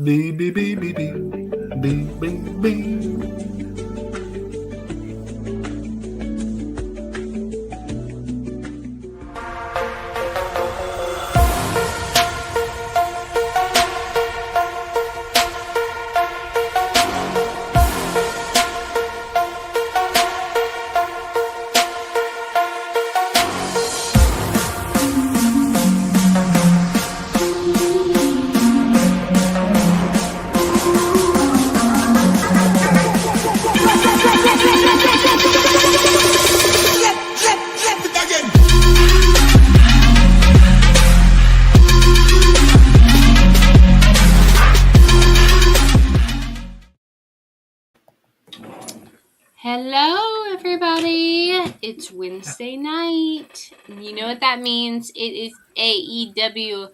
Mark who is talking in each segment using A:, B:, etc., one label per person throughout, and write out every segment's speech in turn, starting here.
A: B B B B B B B B.
B: Hello, everybody. It's Wednesday night. You know what that means. It is AEW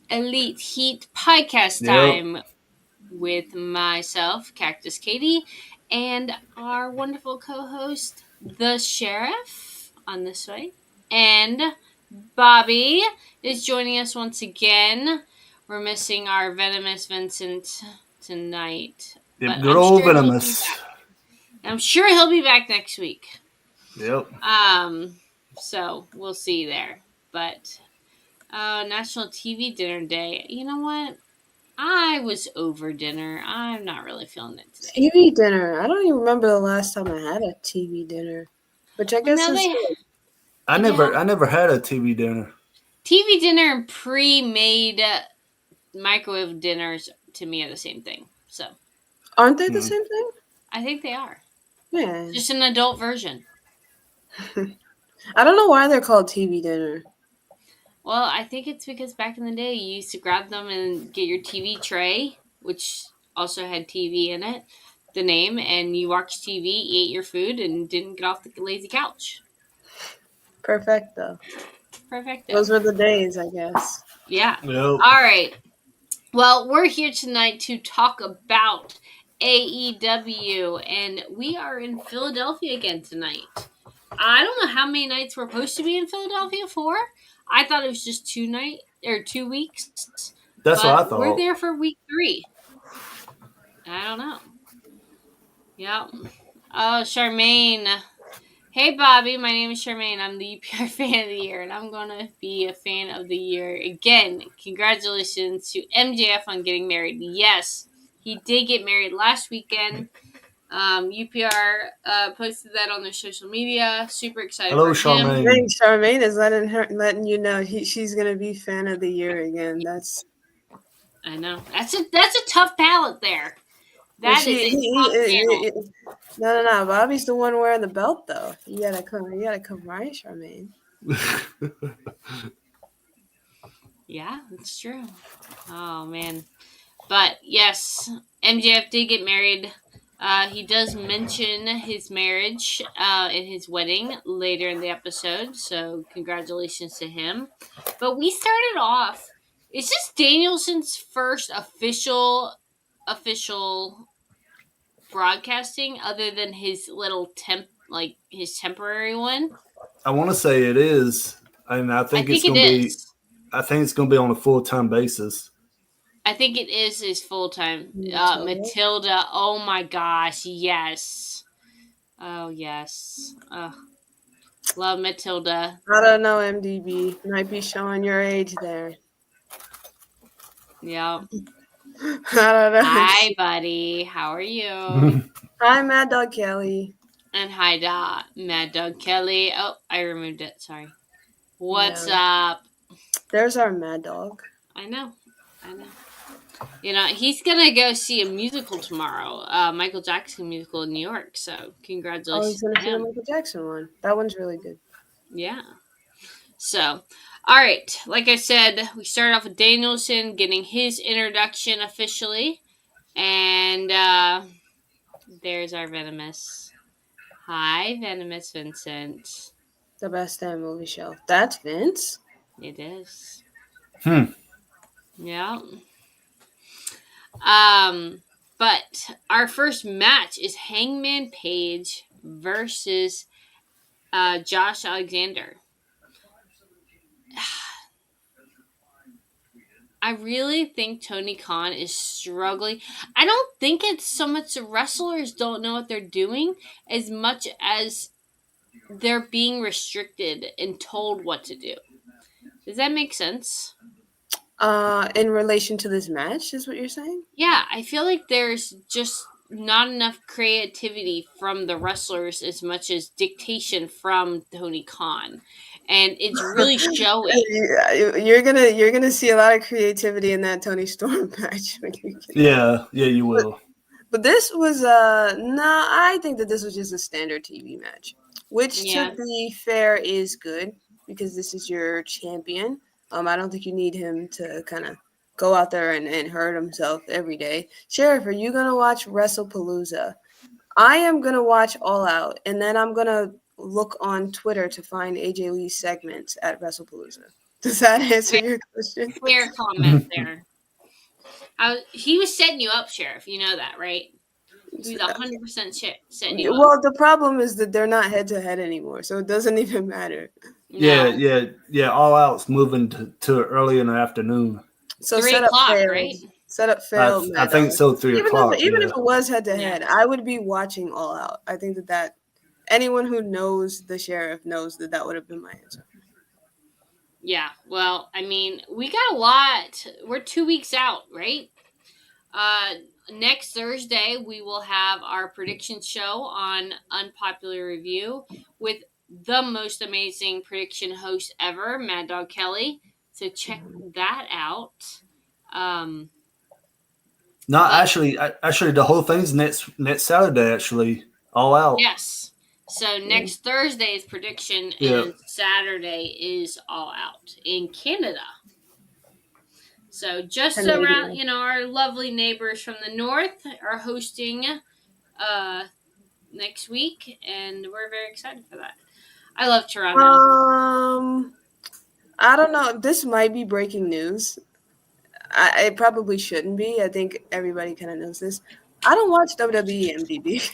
B: Elite Heat Podcast time with myself, Cactus Katie, and our wonderful co-host, the Sheriff, on this way. And Bobby is joining us once again. We're missing our Venomous Vincent tonight.
A: Yep, good old Venomous.
B: I'm sure he'll be back next week.
A: Yep.
B: So we'll see there. But National TV Dinner Day. You know what? I was over dinner. I'm not really feeling it today.
C: TV dinner. I don't even remember the last time I had a TV dinner, which I guess is.
A: I never had a TV dinner.
B: TV dinner and pre-made microwave dinners to me are the same thing. So
C: aren't they the same thing?
B: I think they are.
C: Yeah.
B: Just an adult version.
C: I don't know why they're called TV dinner.
B: Well, I think it's because back in the day you used to grab them and get your TV tray, which also had TV in it, the name, and you watched TV, ate your food, and didn't get off the lazy couch.
C: Perfecto.
B: Perfecto.
C: Those were the days, I guess.
B: Yeah.
A: Yep.
B: All right. Well, we're here tonight to talk about AEW, and we are in Philadelphia again tonight. I don't know how many nights we're supposed to be in Philadelphia for. I thought it was just 2 weeks.
A: That's what I thought.
B: We're there for week 3. I don't know. Yep. Oh, Charmaine. Hey, Bobby. My name is Charmaine. I'm the UPR Fan of the Year, and I'm going to be a Fan of the Year again. Congratulations to MJF on getting married. Yes, he did get married last weekend. UPR posted that on their social media. Super excited
A: Hello,
B: for him.
A: Charmaine.
C: Thanks, Charmaine is letting you know she's gonna be Fan of the Year again.
B: I know that's a tough palette there. That is a tough panel.
C: No. Bobby's the one wearing the belt, though. You gotta come right, Charmaine.
B: Yeah, that's true. Oh man, but yes, MJF did get married. He does mention his marriage and his wedding later in the episode, so congratulations to him. But we started off. Is this Danielson's first official broadcasting, other than his little his temporary one?
A: I want to say it is, and I think it's going to be. I think it's going to be on a full-time basis.
B: I think it is his full-time. Matilda. Oh my gosh, yes. Oh yes. Love Matilda.
C: I don't know, MDB. Might be showing your age there.
B: Yeah.
C: I don't know.
B: Hi, buddy. How are you?
C: Hi, Mad Dog Kelly.
B: And hi, Mad Dog Kelly. Oh, I removed it. Sorry. What's up?
C: There's our Mad Dog.
B: I know. You know, he's going to go see a musical tomorrow, Michael Jackson musical in New York. So, congratulations.
C: Oh, he's going to see the Michael Jackson one. That one's really good.
B: Yeah. So, all right. Like I said, we started off with Danielson getting his introduction officially. And there's our Venomous. Hi, Venomous Vincent.
C: The best damn movie show. That's Vince?
B: It is.
A: Yeah.
B: But our first match is Hangman Page versus Josh Alexander. I really think Tony Khan is struggling. I don't think it's so much the wrestlers don't know what they're doing as much as they're being restricted and told what to do. Does that make sense?
C: In relation to this match, is what you're saying?
B: Yeah, I feel like there's just not enough creativity from the wrestlers as much as dictation from Tony Khan. And it's really showing.
C: You're gonna see a lot of creativity in that Tony Storm match.
A: Yeah, you will.
C: But this was I think that this was just a standard TV match, which to be fair is good because this is your champion. I don't think you need him to kind of go out there and hurt himself every day. Sheriff, are you gonna watch WrestlePalooza? I am gonna watch All Out, and then I'm gonna look on Twitter to find AJ Lee's segments at WrestlePalooza. Does that answer your question?
B: Fair comment there. He was setting you up, Sheriff. You know that, right? He was 100% setting you up.
C: Well, the problem is that they're not head-to-head anymore, so it doesn't even matter.
A: No. Yeah. All Out's moving to early in the afternoon.
B: So 3 o'clock, right?
C: Set up failed.
A: I think so. 3 o'clock.
C: Even if it was head-to-head, I would be watching All Out. I think that anyone who knows the Sheriff knows that would have been my answer.
B: Yeah, well, I mean, we got a lot. We're 2 weeks out, right? Next Thursday, we will have our prediction show on Unpopular Review with the most amazing prediction host ever, Mad Dog Kelly. So check that out.
A: Actually, the whole thing's next Saturday. Actually, All Out.
B: Yes. So next Thursday's prediction and Saturday is All Out in Canada. So just around, our lovely neighbors from the north are hosting next week, and we're very excited for that. I love Toronto.
C: I don't know. This might be breaking news. It probably shouldn't be. I think everybody kind of knows this. I don't watch WWE MDB.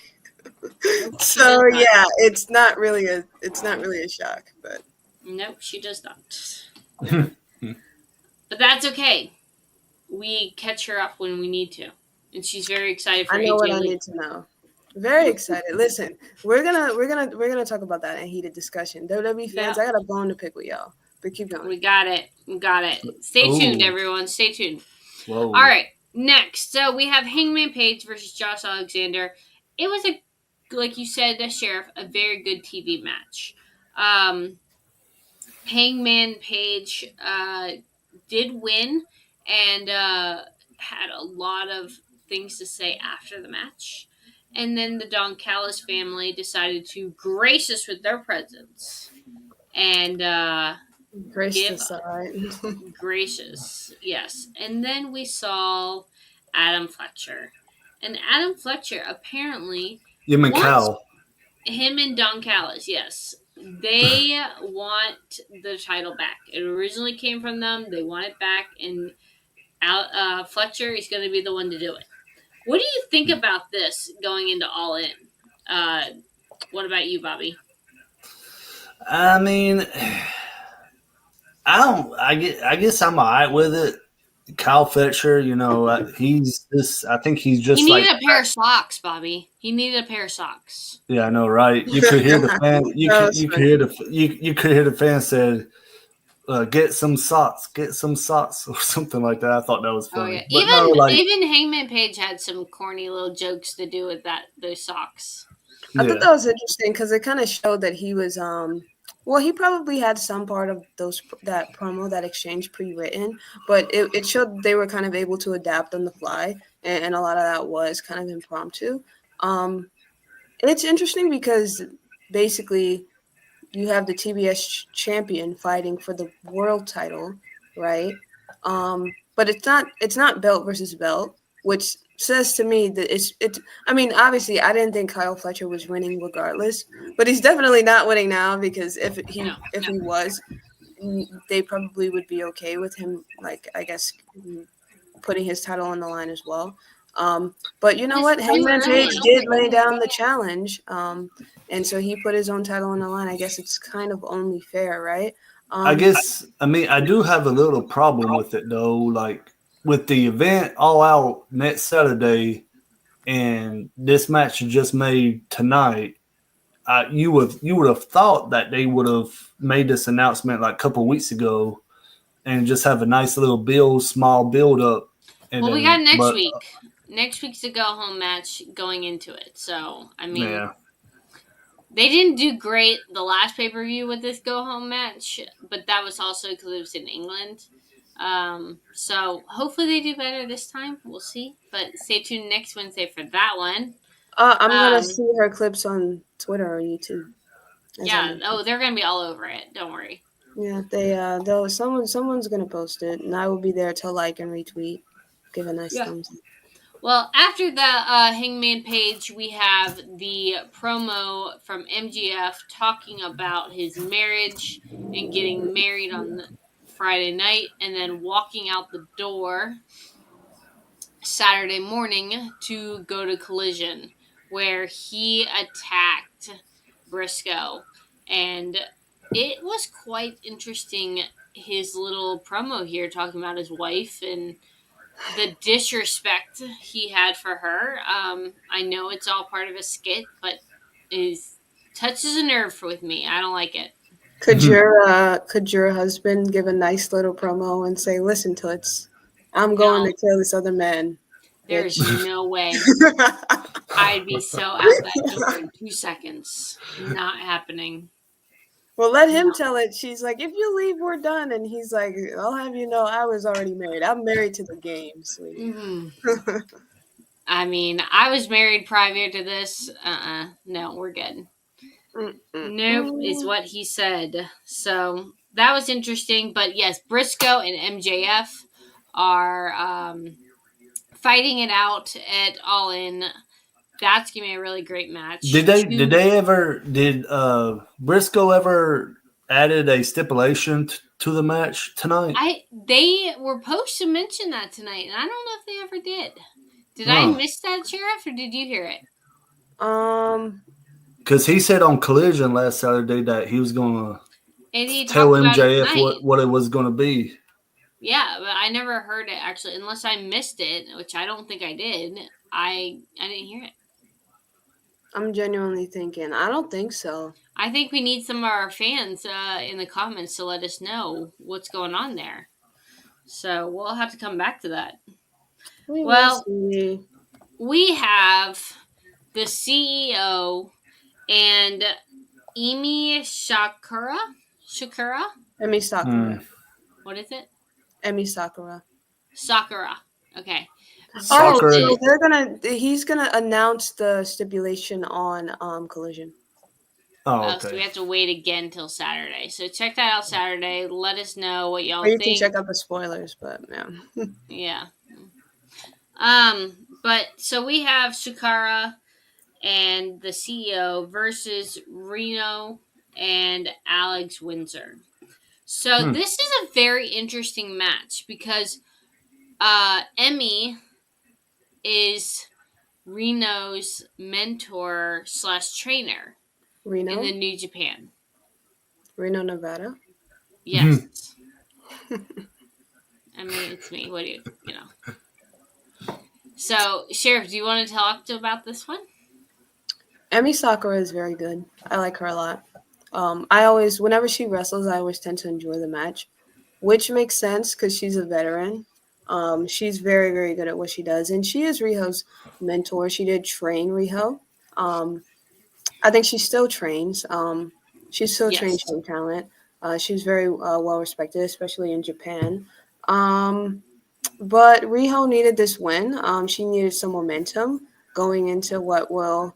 C: So yeah, it's not really a shock, but
B: nope, she does not. But that's okay. We catch her up when we need to, and she's very excited for AJ Lee.
C: I know what I need to know. Very excited. Listen, we're gonna talk about that in heated discussion. WWE fans, I got a bone to pick with y'all. But keep going.
B: We got it. Stay tuned, everyone. Stay tuned. Whoa. All right. Next, so we have Hangman Page versus Josh Alexander. It was like you said, the Sheriff, a very good TV match. Hangman Page did win and had a lot of things to say after the match. And then the Don Callis family decided to grace us with their presence. And
C: gracious,
B: yes. And then we saw Adam Fletcher. And Adam Fletcher apparently
A: him
B: and Don Callis, yes. They want the title back. It originally came from them. They want it back, and Fletcher is going to be the one to do it. What do you think about this going into All In? What about you, Bobby?
A: I mean, I guess I'm all right with it. Kyle Fletcher, he's just. I think he's just.
B: He needed a pair of socks, Bobby. He needed a pair of socks.
A: Yeah, I know, right? You could hear the fan. You could hear the fan said, "Get some socks, or something like that." I thought that was funny.
B: Oh, yeah. Even Hangman Page had some corny little jokes to do with those socks.
C: I thought that was interesting because it kind of showed that he was well, he probably had some part of that promo, that exchange pre-written, but it showed they were kind of able to adapt on the fly, and a lot of that was kind of impromptu. It's interesting because basically you have the TBS champion fighting for the world title, right? But it's not belt versus belt, which says to me that it's. I mean, obviously, I didn't think Kyle Fletcher was winning regardless, but he's definitely not winning now because if he was, they probably would be okay with him, like, I guess, putting his title on the line as well. But you know what? Hangman Page did lay down the challenge, and so he put his own title on the line. I guess it's kind of only fair, right?
A: I guess, I do have a little problem with it though. Like with the event All Out next Saturday, and this match just made tonight. You would have thought that they would have made this announcement like a couple of weeks ago, and just have a nice little small build up.
B: Well, we got next week. Next week's a go home match going into it. So they didn't do great the last pay per view with this go home match, but that was also because it was in England. So hopefully they do better this time. We'll see. But stay tuned next Wednesday for that one.
C: I'm gonna see her clips on Twitter or YouTube.
B: Yeah. Oh, they're gonna be all over it. Don't worry.
C: Yeah, they'll someone's gonna post it, and I will be there to like and retweet, give a nice thumbs up.
B: Well, after the Hangman page, we have the promo from MJF talking about his marriage and getting married on Friday night, and then walking out the door Saturday morning to go to Collision, where he attacked Briscoe, and it was quite interesting, his little promo here talking about his wife and the disrespect he had for her. I know it's all part of a skit, but it touches a nerve with me. I don't like it.
C: Could your husband give a nice little promo and say, "Listen, Toots, I'm going to kill this other man"?
B: There's no way. I'd be so out that door in 2 seconds. Not happening.
C: Well, let him tell it. She's like, "If you leave, we're done." And he's like, "I'll have you know, I was already married. I'm married to the game, sweetie."
B: Mm-hmm. I was married prior to this. No, we're good. Nope, is what he said. So that was interesting. But yes, Briscoe and MJF are fighting it out at All In. That's gonna be a really great match.
A: Did Briscoe ever added a stipulation to the match tonight?
B: They were supposed to mention that tonight, and I don't know if they ever did. Did I miss that, Sheriff, or did you hear it?
A: Because he said on Collision last Saturday that he was going to tell MJF what it was going to be.
B: Yeah, but I never heard it, actually, unless I missed it, which I don't think I did. I didn't hear it.
C: I'm genuinely thinking, I don't think so.
B: I think we need some of our fans in the comments to let us know what's going on there. So we'll have to come back to that. We have the CEO and Emi Sakura.
C: Emi Sakura.
B: What is it?
C: Emi Sakura.
B: Sakura. Okay.
C: So he's gonna announce the stipulation on Collision.
A: Oh, okay.
B: So we have to wait again till Saturday. So check that out Saturday. Let us know what y'all think.
C: You can check out the spoilers, but
B: yeah. But so we have Sakura and the CEO versus Reno and Alex Windsor. So this is a very interesting match because Emi is Reno's mentor / trainer in the New Japan.
C: Reno, Nevada?
B: Yes. It's me. What do you know? So, Sheriff, do you want to talk about this one?
C: Emi Sakura is very good. I like her a lot. Whenever she wrestles, I always tend to enjoy the match, which makes sense because she's a veteran. She's very, very good at what she does. And she is Riho's mentor. She did train Riho. I think she still trains. She still trains young talent. She's very well respected, especially in Japan. But Riho needed this win. She needed some momentum going into what will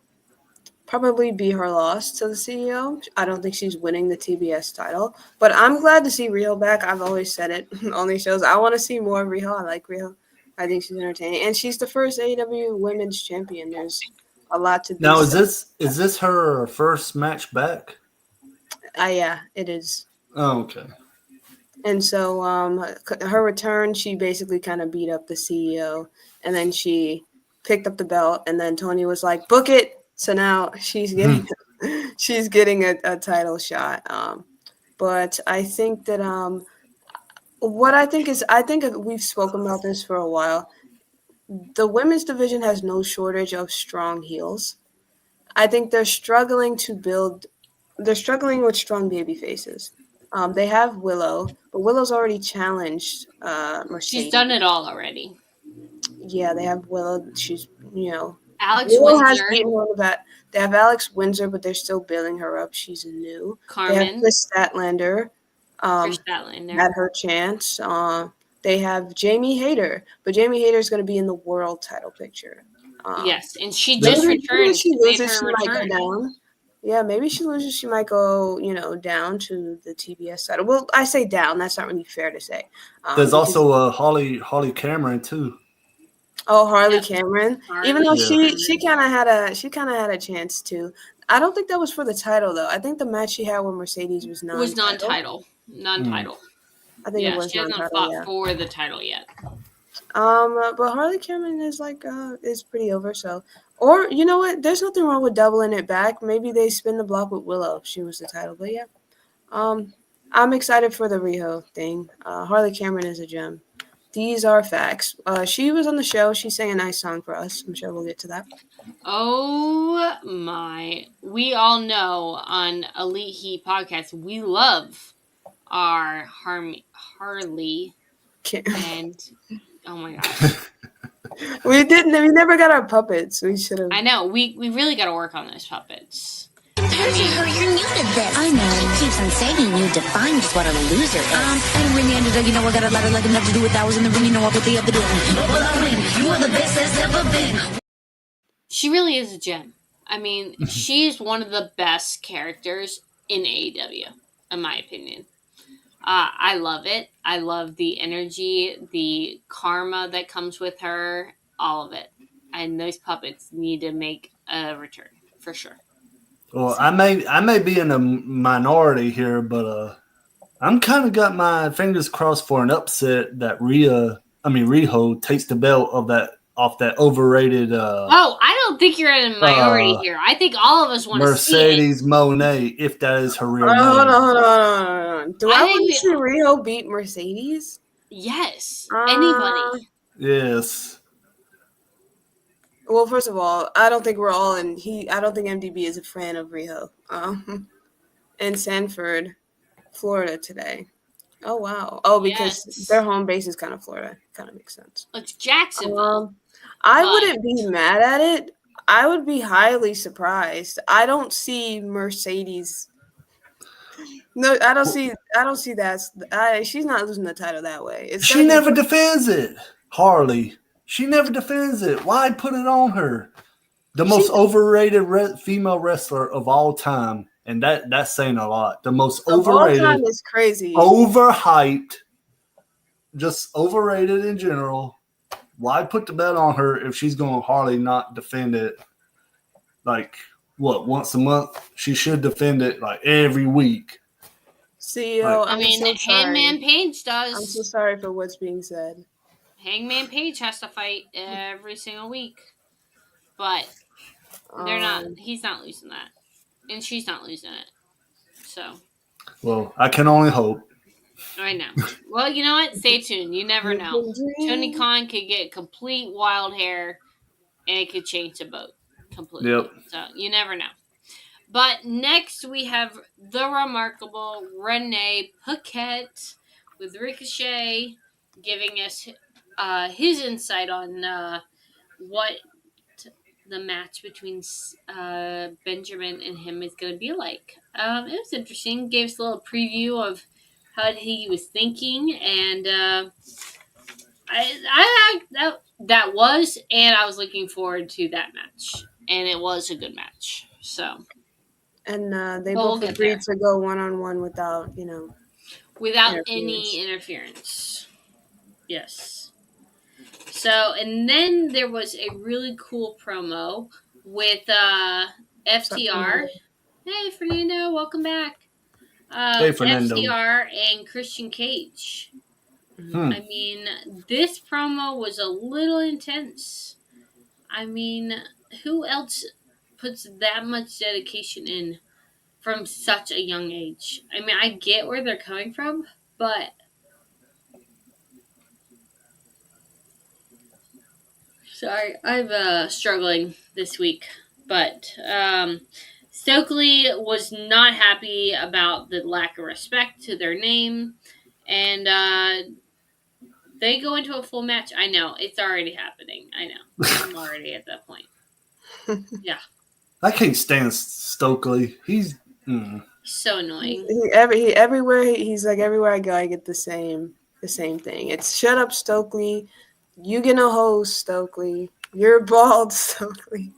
C: probably be her loss to the CEO. I don't think she's winning the TBS title, but I'm glad to see Riho back. I've always said it on these shows. I want to see more of Riho. I like Riho. I think she's entertaining, and she's the first AEW Women's Champion. There's a lot to do.
A: Now, is this her first match back?
C: Yeah, it is.
A: Oh, okay.
C: And so her return, she basically kind of beat up the CEO, and then she picked up the belt, and then Tony was like, "Book it." So now she's getting a title shot. But I think that what I think is I think we've spoken about this for a while. The women's division has no shortage of strong heels. I think they're struggling to build. They're struggling with strong baby faces. They have Willow, but Willow's already challenged Mercedes.
B: She's done it all already.
C: Yeah, they have Willow. She's
B: Alex
C: Willow
B: Windsor.
C: has beaten her on the back. They have Alex Windsor, but they're still building her up. She's new.
B: Carmen.
C: They have Chris Statlander.
B: Chris Statlander
C: Had her chance. They have Jamie Hayter, but Jamie Hayter is going to be in the world title picture.
B: Yes, and she just returned.
C: Maybe she loses,
B: she
C: might go down. Yeah, maybe she loses, she might go, down to the TBS title. Well, I say down. That's not really fair to say.
A: There's also Holly Cameron too.
C: Oh, Harley Cameron. Even though
B: Cameron.
C: she kind of had a chance too. I don't think that was for the title though. I think the match she had with Mercedes was non-title.
B: Non-title.
C: I think it was
B: she hasn't fought for the title yet.
C: But Harley Cameron is is pretty over. So, or you know what? There's nothing wrong with doubling it back. Maybe they spin the block with Willow if she was the title. But yeah, I'm excited for the Riho thing. Harley Cameron is a gem. These are facts. She was on the show. She sang a nice song for us. I'm sure we'll get to that.
B: Oh my! We all know on Elite Heat Podcast we love our Harley. And oh my gosh.
C: We never got our puppets. We should have.
B: I know. We really got to work on those puppets.
D: Compared to her, you're new to this. I know. He keeps on saying you define just what a loser is. And when you ended up, I got a lot of like enough to do with that. I was in the ring, I put the other doing. Well, I win. You are the best that's ever been.
B: She really is a gem. I mean, she's one of the best characters in AEW, in my opinion. I love it. I love the energy, the karma that comes with her, all of it. And those puppets need to make a return for sure.
A: Well, I may be in a minority here, but I'm kind of got my fingers crossed for an upset that Riho takes the belt off that overrated.
B: I don't think you're in a minority here. I think all of us want to see
A: Mercedes Moné, if that is her real name.
C: Hold on. Do I want to see Riho beat Mercedes?
B: Yes. Anybody.
A: Yes.
C: Well, first of all, I don't think we're all in. I don't think MDB is a fan of Riho. In Sanford, Florida today. Oh wow. Oh, because their home base is kind of Florida. Kind of makes sense.
B: It's Jacksonville.
C: I wouldn't be mad at it. I would be highly surprised. I don't see Mercedes. No, I don't see that. She's not losing the title that way.
A: She never defends it, Harley. She never defends it. Why put it on her? The most overrated female wrestler of all time, and that's saying a lot. The most overrated.
C: All time is crazy.
A: Overhyped. Just overrated in general. Why put the belt on her if she's going to hardly not defend it? Like, once a month? She should defend it, like, every week.
C: CEO,
B: Hangman Page does.
C: I'm so sorry for what's being said.
B: Hangman Page has to fight every single week. But they're not. He's not losing that. And she's not losing it. So.
A: Well, I can only hope.
B: I know. Well, you know what? Stay tuned. You never know. Tony Khan could get complete wild hair, and it could change the boat completely.
A: Yep.
B: So you never know. But next we have the remarkable Renee Paquette with Ricochet giving us his insight on what the match between Benjamin and him is going to be like. It was interesting. Gave us a little preview of how he was thinking, and that was, and I was looking forward to that match, and it was a good match. So,
C: and they both agreed to go 1-on-1 without
B: any interference. Yes. So, and then there was a really cool promo with FTR. Hey, Fernando, welcome back.
A: Hey, Fernando.
B: FTR and Christian Cage. I mean, this promo was a little intense. I mean, who else puts that much dedication in from such a young age. I mean, I get where they're coming from, but sorry, I'm struggling this week. But Stokely was not happy about the lack of respect to their name, and they go into a full match. I know it's already happening. I know I'm already at that point. Yeah,
A: I can't stand Stokely. He's
B: so annoying.
C: He's like everywhere I go, I get the same thing. It's shut up, Stokely. You get no host, Stokely. You're bald, Stokely.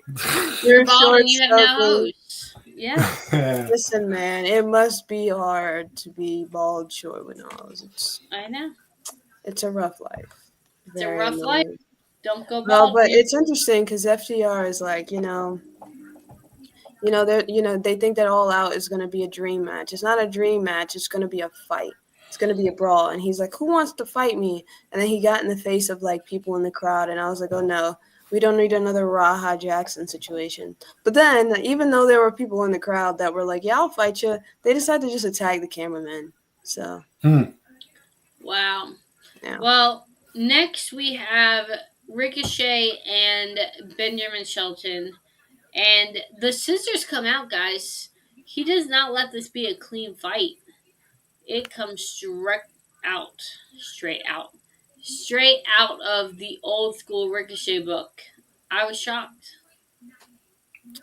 C: You're
B: Bald
C: short,
B: and you have no
C: Stokely.
B: host. Yeah,
C: Listen, man, it must be hard to be bald, short with no hose.
B: I know.
C: It's a rough life.
B: It's a rough life. Don't go
C: No,
B: bald.
C: but it's interesting because FTR is like, they think that All Out is going to be a dream match. It's not a dream match. It's going to be a fight. It's going to be a brawl. And he's like, who wants to fight me? And then he got in the face of like people in the crowd. And I was like, oh no, we don't need another Raha Jackson situation. But then even though there were people in the crowd that were like, yeah, I'll fight you, they decided to just attack the cameraman. So.
B: Wow.
C: Yeah.
B: Well, next we have Ricochet and Benjamin Shelton. And the scissors come out, guys. He does not let this be a clean fight. It comes straight out of the old school Ricochet book. I was shocked.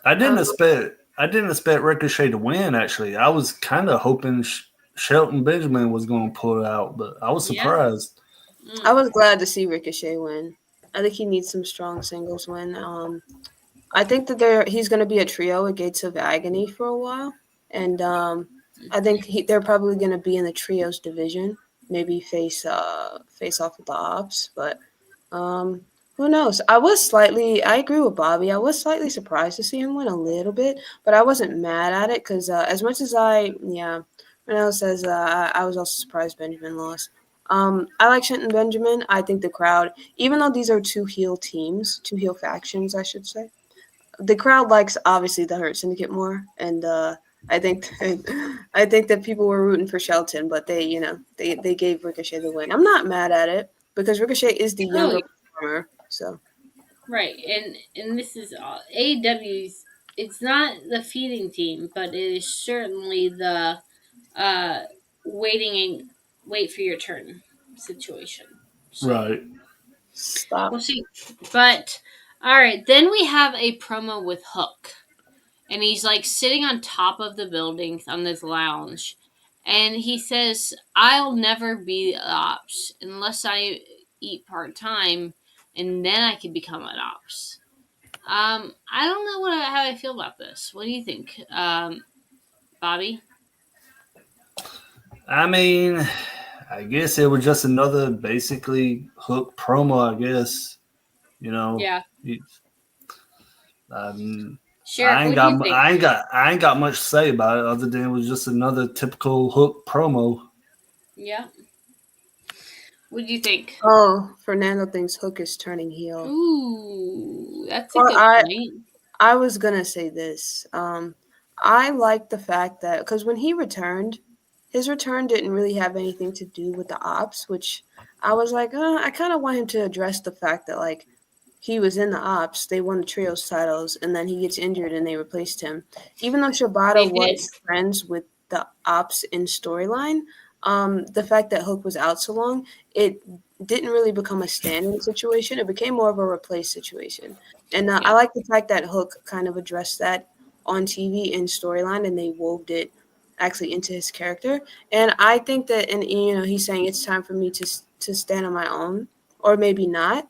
A: I didn't expect Ricochet to win. Actually, I was kind of hoping Shelton Benjamin was going to pull it out, but I was surprised.
B: Yeah.
C: I was glad to see Ricochet win. I think he needs some strong singles win. I think that he's going to be a trio at Gates of Agony for a while, and I think they're probably going to be in the trios division, maybe face off with the Ops, but who knows? I agree with Bobby. I was slightly surprised to see him win a little bit, but I wasn't mad at it because as much as Renato says I was also surprised Benjamin lost. I like Shelton Benjamin. I think the crowd, even though these are two heel factions, I should say, the crowd likes obviously the Hurt Syndicate more, and I think that people were rooting for Shelton, but they gave Ricochet the win. I'm not mad at it because Ricochet is the younger performer, so
B: right. And this is AEW's. It's not the feeding team, but it is certainly the wait for your turn situation. So,
A: right.
C: Stop.
B: We'll see. But all right, then we have a promo with Hook. And he's like sitting on top of the building on this lounge. And he says, I'll never be the Ops unless I eat part-time, and then I can become an Ops. I don't know how I feel about this. What do you think, Bobby?
A: I mean, I guess it was just another basically Hook promo, I guess.
B: Yeah.
A: Sure. I ain't got much to say about it other than it was just another typical Hook promo.
B: Yeah. What do you think?
C: Oh, Fernando thinks Hook is turning heel.
B: Ooh, that's a good point.
C: I was gonna say this. I like the fact that because when he returned, his return didn't really have anything to do with the Ops, which I was like, I kind of want him to address the fact that like he was in the Ops, they won the trios titles, and then he gets injured and they replaced him. Even though Shibata was friends with the Ops in storyline, the fact that Hook was out so long, it didn't really become a stand-in situation. It became more of a replace situation. And I like the fact that Hook kind of addressed that on TV in storyline, and they wove it actually into his character. And I think that, and he's saying it's time for me to stand on my own, or maybe not.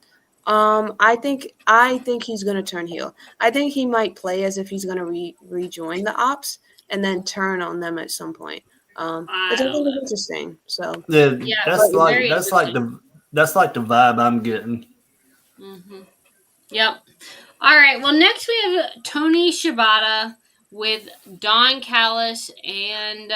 C: I think he's gonna turn heel. I think he might play as if he's gonna rejoin the Ops and then turn on them at some point. Which I think is interesting. So
A: that's like the vibe I'm getting.
B: Mm-hmm. Yep. All right. Well, next we have Tony Shibata with Don Callis and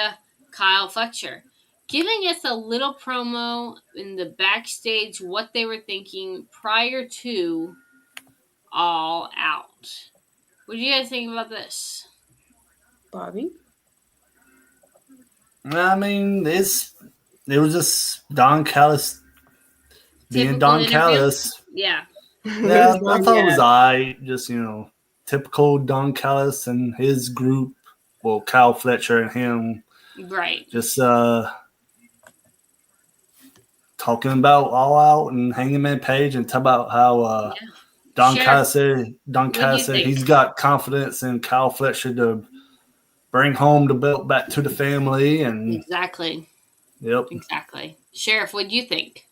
B: Kyle Fletcher, giving us a little promo in the backstage what they were thinking prior to All Out. What do you guys think about this,
C: Bobby?
A: I mean, it was just Don Callis being
B: Typical
A: Don
B: interview?
A: Callis.
B: Yeah.
A: Yeah, I thought it was alright. Just, typical Don Callis and his group. Well, Kyle Fletcher and him
B: Right.
A: just talking about All Out and Hangman Page and talk about how Don Callis said he's got confidence in Kyle Fletcher to bring home the belt back to the family. And
B: Exactly.
A: Yep.
B: Exactly. Sheriff, what do you think?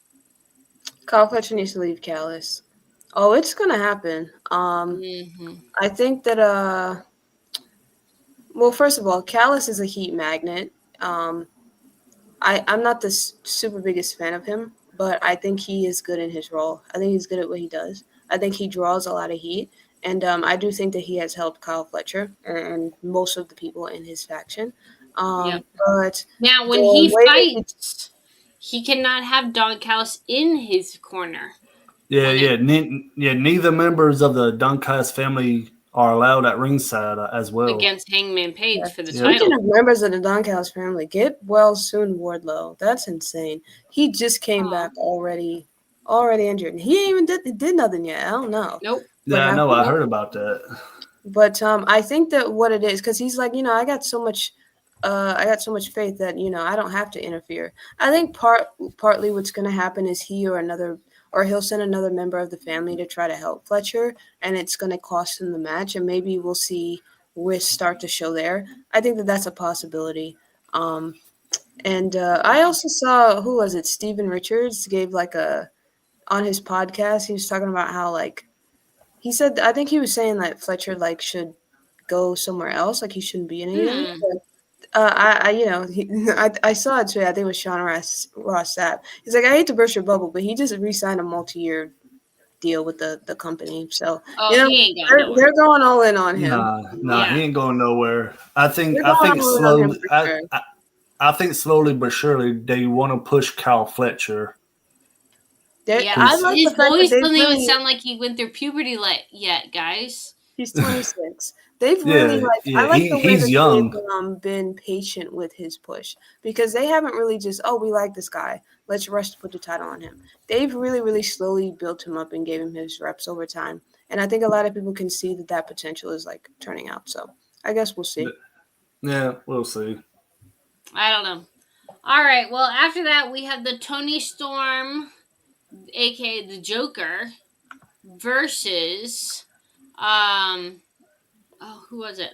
C: Kyle Fletcher needs to leave Callis. Oh, it's gonna happen. I think that well, first of all, Callis is a heat magnet. I'm not the super biggest fan of him, but I think he is good in his role. I think he's good at what he does. I think he draws a lot of heat, and I do think that he has helped Kyle Fletcher and most of the people in his faction. But
B: now, when he fights, he cannot have Don Callis in his corner.
A: Yeah. Neither members of the Don Callis family are allowed at ringside as well.
B: Against Hangman Page for the title.
C: Speaking of members of the Don Callis family, get well soon, Wardlow. That's insane. He just came back already injured. He ain't even did nothing yet. I don't know.
B: Nope.
A: Yeah, I know. I heard about that.
C: But I think that what it is, because he's like, I got so much faith that I don't have to interfere. I think partly what's going to happen is he'll send another member of the family to try to help Fletcher, and it's going to cost him the match, and maybe we'll see risks start to show there. I think that that's a possibility. And I also saw, who was it? Steven Richards gave on his podcast, he was talking about how he said, I think he was saying that Fletcher should go somewhere else, he shouldn't be in AEW. I saw it today. I think it was Sean Ross Sapp. He's like, I hate to burst your bubble, but he just re-signed a multi-year deal with the company. So
B: he ain't going
C: they're going all in on him.
A: Nah, he ain't going nowhere. I think slowly. I think slowly but surely they want to push Kyle Fletcher.
C: I like
B: his
C: the fact
B: voice
C: that
B: doesn't even sound like he went through puberty yet, guys.
C: He's 26. They've really I like the way
A: he's
C: that
A: young.
C: they've been patient with his push, because they haven't really just, we like this guy, let's rush to put the title on him. They've really, really slowly built him up and gave him his reps over time. And I think a lot of people can see that potential is turning out. So I guess we'll see.
A: Yeah, we'll see.
B: I don't know. All right. Well, after that, we have the Tony Storm, aka the Joker, versus who was it?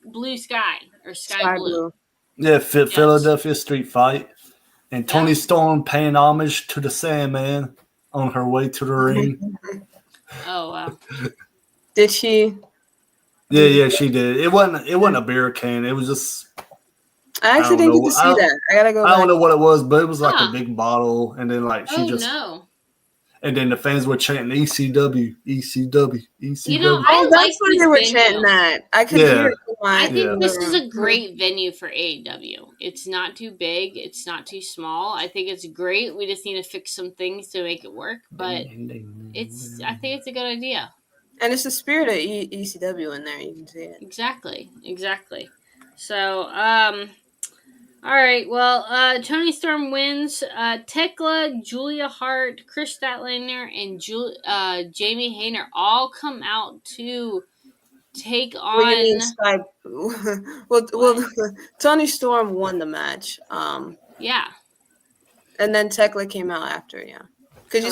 B: Blue Sky or Sky Blue.
A: Yeah, Philadelphia Street Fight. And Tony Storm paying homage to the Sandman on her way to the ring.
B: Oh wow.
C: Did she?
A: Yeah, she did. It wasn't a beer can. It was just,
C: I actually didn't get to see that. I gotta go.
A: I don't know what it was, but it was a big bottle, and then and then the fans were chanting ECW, ECW, ECW.
C: That's when they were chanting that. I could hear it.
B: I think this is a great venue for AEW. It's not too big. It's not too small. I think it's great. We just need to fix some things to make it work. But I think it's a good idea.
C: And it's the spirit of ECW in there. You can see it.
B: Exactly. So, all right. Well, Tony Storm wins. Tekla, Julia Hart, Chris Statlander, and Jamie Hayner all come out to take on.
C: Well, Tony Storm won the match.
B: Yeah.
C: And then Tekla came out after. Yeah. Because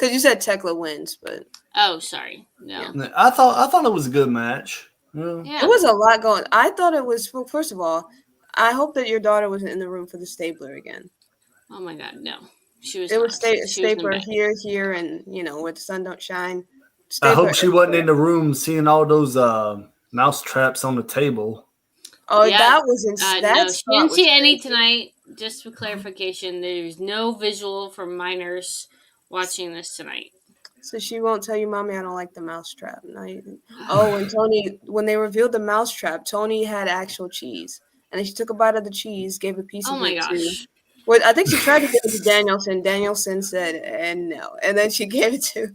C: you said Tekla wins, but.
B: Oh, sorry. No.
A: Yeah. I thought it was a good match.
C: Yeah. It was a lot going. I thought it was. Well, first of all, I hope that your daughter wasn't in the room for the stapler again.
B: Oh my God, no. She was.
C: It was stapler here, and where the sun don't shine.
A: I hope she wasn't in the room seeing all those mouse traps on the table.
C: Oh, yeah. That was insane.
B: No, she didn't see any tonight. Just for clarification, there's no visual for minors watching this tonight.
C: So she won't tell you, Mommy, I don't like the mousetrap. No, and Tony, when they revealed the mousetrap, Tony had actual cheese. And then she took a bite of the cheese, gave a piece of it to... Well, I think she tried to give it to Danielson. Danielson said, and no. And then she gave it to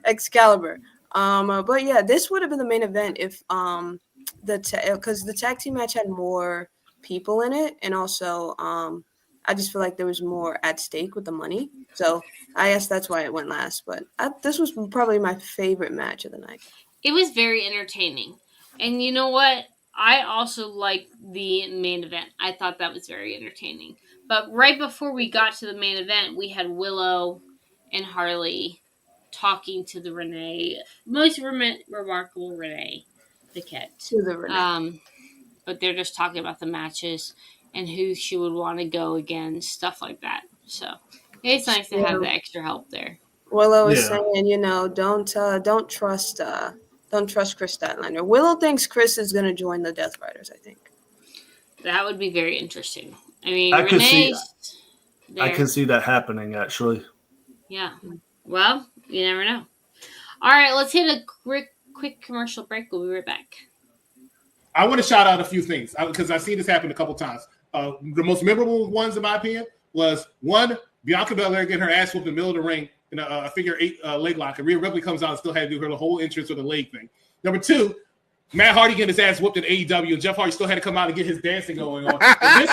C: Excalibur. But yeah, this would have been the main event if because the tag team match had more people in it, and also I just feel like there was more at stake with the money. So I guess that's why it went last. But this was probably my favorite match of the night.
B: It was very entertaining. And you know what? I also liked the main event. I thought that was very entertaining. But right before we got to the main event, we had Willow and Harley talking to the Renee, most remarkable Renee Paquette.
C: To the Renee.
B: But they're just talking about the matches and who she would want to go against, stuff like that. So it's nice to have the extra help there.
C: Willow is saying, don't trust Chris Statlander. Willow thinks Chris is going to join the Death Riders, I think.
B: That would be very interesting. I mean,
A: I can see that happening, actually.
B: Yeah. Well, you never know. All right, let's hit a quick commercial break. We'll be right back.
E: I want to shout out a few things because I've seen this happen a couple times. The most memorable ones, in my opinion, was one, Bianca Belair getting her ass whooped in the middle of the ring in a figure 8 leg lock, and Rhea Ripley comes out and still had to do her whole entrance with the leg thing. Number 2, Matt Hardy getting his ass whooped in AEW, and Jeff Hardy still had to come out and get his dancing going on. And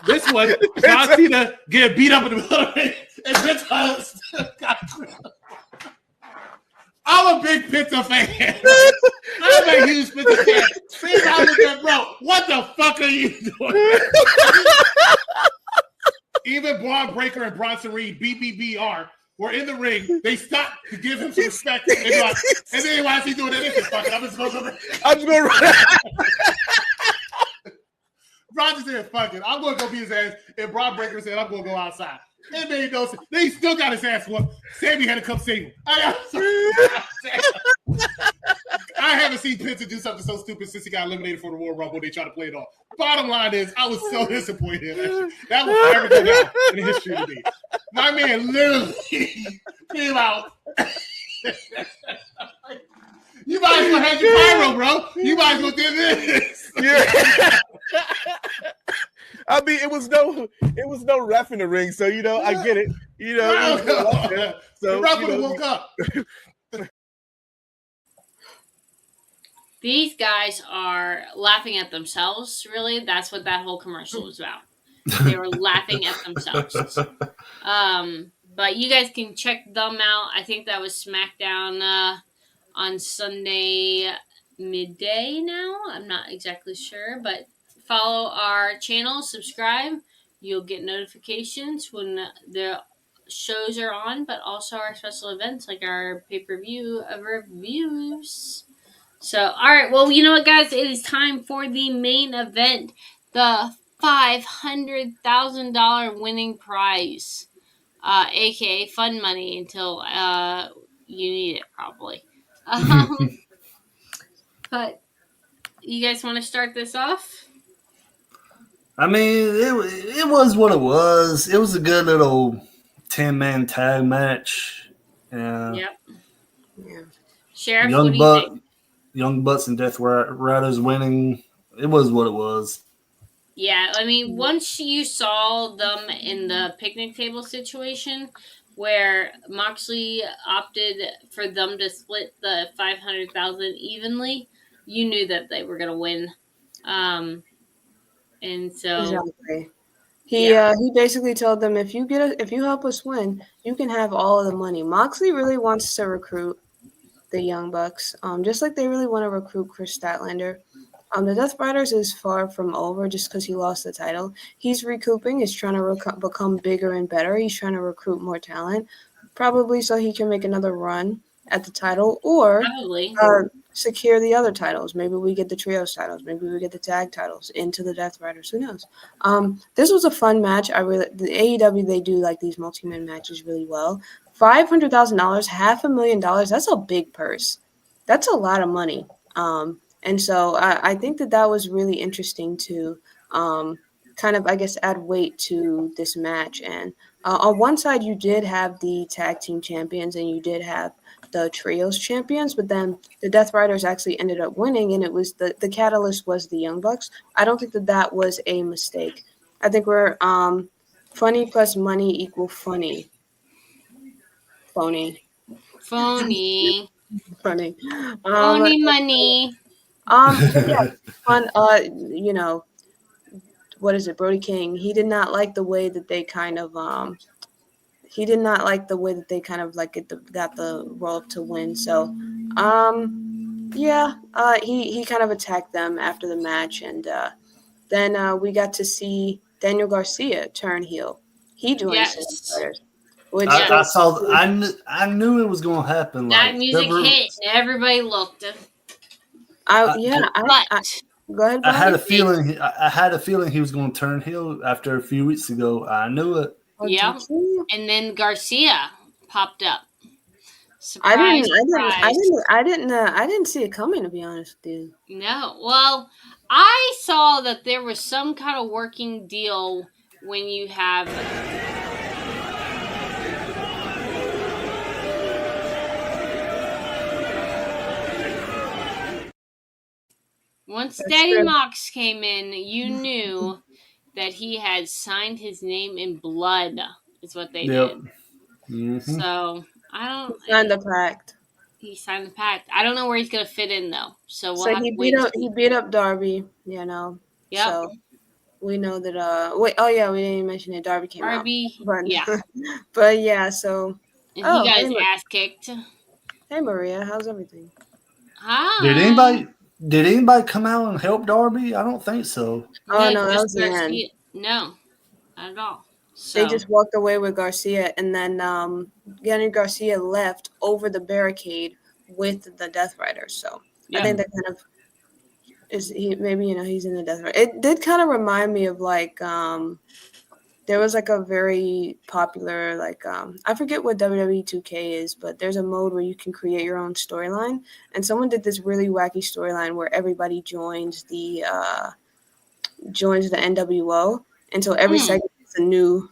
E: this one, John Cena getting beat up in the middle of the ring, and this I'm a big Pizza fan. I'm a huge Pizza fan. See how look at bro. What the fuck are you doing? Even Braun Breaker and Bronson Reed, BBBR, were in the ring. They stopped to give him some respect. And then why is he doing that? They said, fuck it, I'm just going to run. Braun just said, fuck it, I'm going to go beat his ass. And Braun Breaker said, I'm going to go outside. It made no sense. They still got his ass whooped. Sammy had to come save him. I haven't seen Pizza do something so stupid since he got eliminated for the Royal Rumble. They tried to play it off. Bottom line is, I was so disappointed. That will never go down in history to me. My man literally came out. You might as well have your pyro, bro. You might as well do this.
F: Yeah. I mean, it was no ref in the ring, so I get it.
E: So the ref would have woke up.
B: These guys are laughing at themselves, really. That's what that whole commercial was about. They were laughing at themselves. But you guys can check them out. I think that was SmackDown on Sunday midday now. I'm not exactly sure, but follow our channel, subscribe. You'll get notifications when the shows are on, but also our special events like our pay-per-view reviews. So, all right. Well, you know what, guys? It is time for the main event, the $500,000 winning prize, aka fun money until you need it, probably. But you guys want to start this off?
A: I mean, it was what it was. It was a good little 10-man tag match.
B: Yep. Yeah. Sheriff, what do you think?
A: Young Bucks and Death Riders winning. It was what it was.
B: Yeah, I mean, once you saw them in the picnic table situation where Moxley opted for them to split the $500,000 evenly, you knew that they were going to win. And so
C: exactly. He basically told them, if you help us win, you can have all of the money. Moxley really wants to recruit the Young Bucks, just like they really want to recruit Chris Statlander. The Death Riders is far from over just because he lost the title. He's recouping. He's trying to become bigger and better. He's trying to recruit more talent, probably so he can make another run at the title or secure the other titles. Maybe we get the trios titles. Maybe we get the tag titles into the Death Riders. Who knows? This was a fun match. The AEW, they do like these multi-man matches really well. $500,000, $500,000. That's a big purse. That's a lot of money. And so I think that was really interesting to kind of, I guess, add weight to this match. And on one side, you did have the tag team champions and you did have the trios champions, but then the Death Riders actually ended up winning, and it was the catalyst was the Young Bucks. I don't think that was a mistake. I think we're funny plus money equal funny. Phony.
B: Phony.
C: Funny.
B: Phony money.
C: Yeah, fun. Brody King. He did not like the way that they kind of got the roll up to win. So he kind of attacked them after the match, and then we got to see Daniel Garcia turn heel. He joined
B: Yes.
C: Fighters, which
A: I saw. I knew it was going to happen.
B: That
A: Like,
B: music hit, and everybody looked.
C: go ahead.
A: I had
C: Bobby.
A: a feeling. I had a feeling he was going to turn heel after a few weeks ago. I knew it.
B: Yep. And then Garcia popped up.
C: I
B: Surprise.
C: didn't see it coming, to be honest with you.
B: No. Well, I saw that there was some kind of working deal when you have once Daddy Mox came in, you knew that he had signed his name in blood, is what they did.
A: Mm-hmm.
B: So I don't.
C: He signed the pact.
B: He signed the pact. I don't know where he's gonna fit in though. So we'll have
C: he
B: to wait.
C: He beat up Darby. You know.
B: Yep.
C: So we know that. We didn't even mention it. Darby came out. But,
B: yeah.
C: But yeah, so.
B: And he got his ass kicked.
C: Hey Maria, how's everything?
B: Hi.
A: Did anybody come out and help Darby? I don't think so.
C: Oh no, that was the end.
B: No, not at all. So.
C: They just walked away with Garcia, and then Daniel Garcia left over the barricade with the Death Rider. So I think that kind of is he's in the Death Rider. It did kind of remind me of like there was like a very popular like I forget what WWE 2K is, but there's a mode where you can create your own storyline, and someone did this really wacky storyline where everybody joins the NWO, and so every segment is a new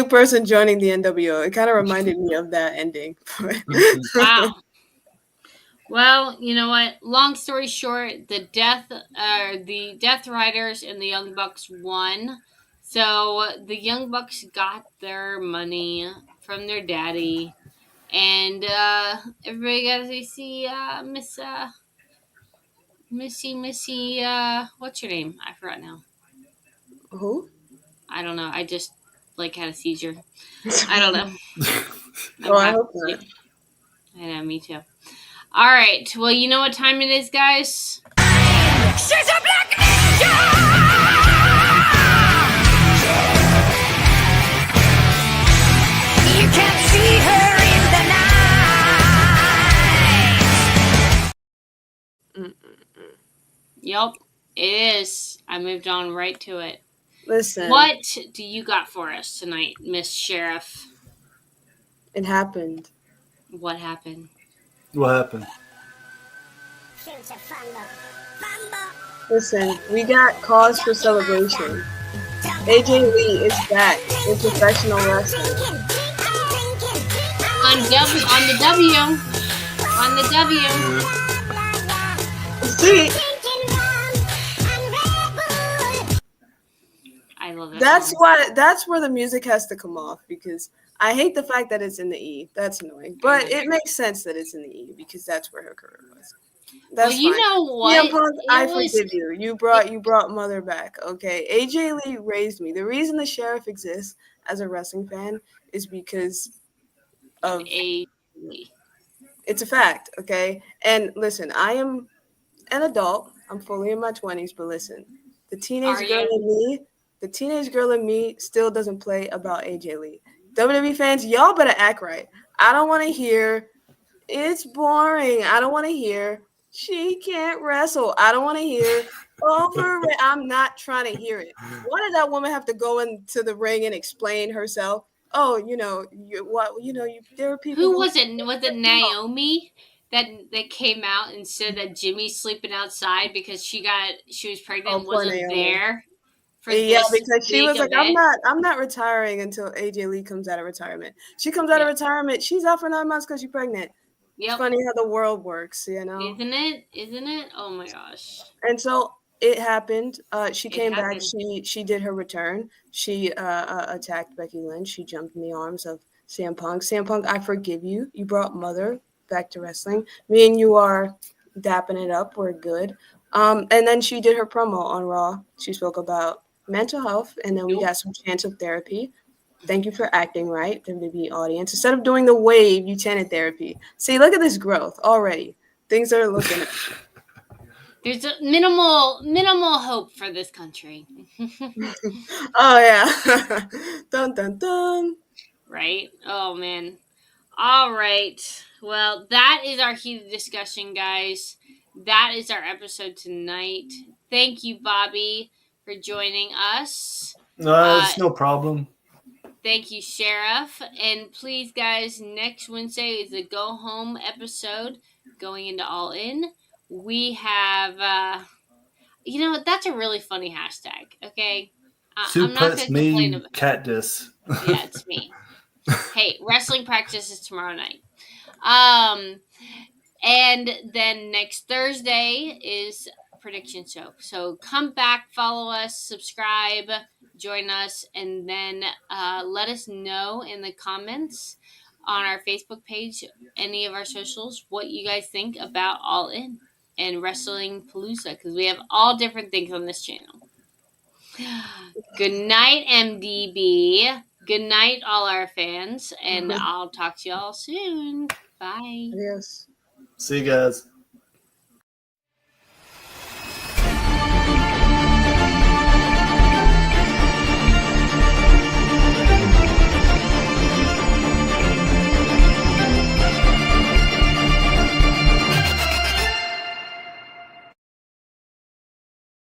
C: person joining the NWO. It kind of reminded me of that ending.
B: Wow. Well, you know what? Long story short, the Death Riders and the Young Bucks won. So the Young Bucks got their money from their daddy, and everybody got to see Missy. What's your name? I forgot now.
C: Who?
B: I don't know. I just had a seizure. I don't know.
C: I hope not.
B: I know, me too. All right. Well, you know what time it is, guys?
D: She's a black ninja! You can't see her in the night.
B: Yep, it is. I moved on right to it.
C: Listen.
B: What do you got for us tonight, Miss Sheriff?
C: It happened.
B: What happened?
A: What happened?
C: Listen, we got cause for celebration. AJ Lee is back in professional wrestling.
B: On the W.
C: See,
B: I love it.
C: That's where the music has to come off, because I hate the fact that it's in the E. That's annoying. But it makes sense that it's in the E because that's where her career was. That's
B: well, you
C: fine.
B: know what?
C: Punk, I forgive you. You brought Mother back. Okay. AJ Lee raised me. The reason the Sheriff exists as a wrestling fan is because of
B: AJ Lee.
C: It's a fact, okay? And listen, I am an adult. I'm fully in my 20s, but listen, the teenage girl in me still doesn't play about AJ Lee. WWE fans, y'all better act right. I don't want to hear it's boring. I don't want to hear she can't wrestle. I don't want to hear over it. I'm not trying to hear it. Why did that woman have to go into the ring and explain herself? Oh, there were people.
B: Who was it? Was it Naomi that came out and said that Jimmy's sleeping outside because she was pregnant and wasn't
C: Naomi.
B: There?
C: Because she was like, I'm not retiring until AJ Lee comes out of retirement. She comes out of retirement. She's out for 9 months because she's pregnant. Yep. It's funny how the world works, you know?
B: Isn't it? Oh my gosh.
C: And so it happened. She came back. She did her return. She attacked Becky Lynch. She jumped in the arms of CM Punk. CM Punk, I forgive you. You brought Mother back to wrestling. Me and you are dapping it up. We're good. And then she did her promo on Raw. She spoke about mental health, and then we got some chants of therapy. Thank you for acting right, WWE audience. Instead of doing the wave, you chanted therapy. See, look at this growth already. Things are looking up.
B: There's a minimal hope for this country.
C: Oh, yeah. Dun, dun, dun.
B: Right? Oh, man. All right. Well, that is our heated discussion, guys. That is our episode tonight. Thank you, Bobby, for joining us.
A: No, it's no problem.
B: Thank you, Sheriff. And please, guys, next Wednesday is the go home episode going into All In. We have, that's a really funny hashtag, okay? I'm not going to complain about it.
A: Cactus.
B: Yeah, it's me. Hey, wrestling practice is tomorrow night. And then next Thursday is prediction show. So come back, follow us, subscribe, join us, and then let us know in the comments on our Facebook page, any of our socials, what you guys think about All In and Wrestling Palooza, because we have all different things on this channel. Good night, MDB. Good night, all our fans, and I'll talk to y'all soon. Bye.
C: Yes.
A: See you guys.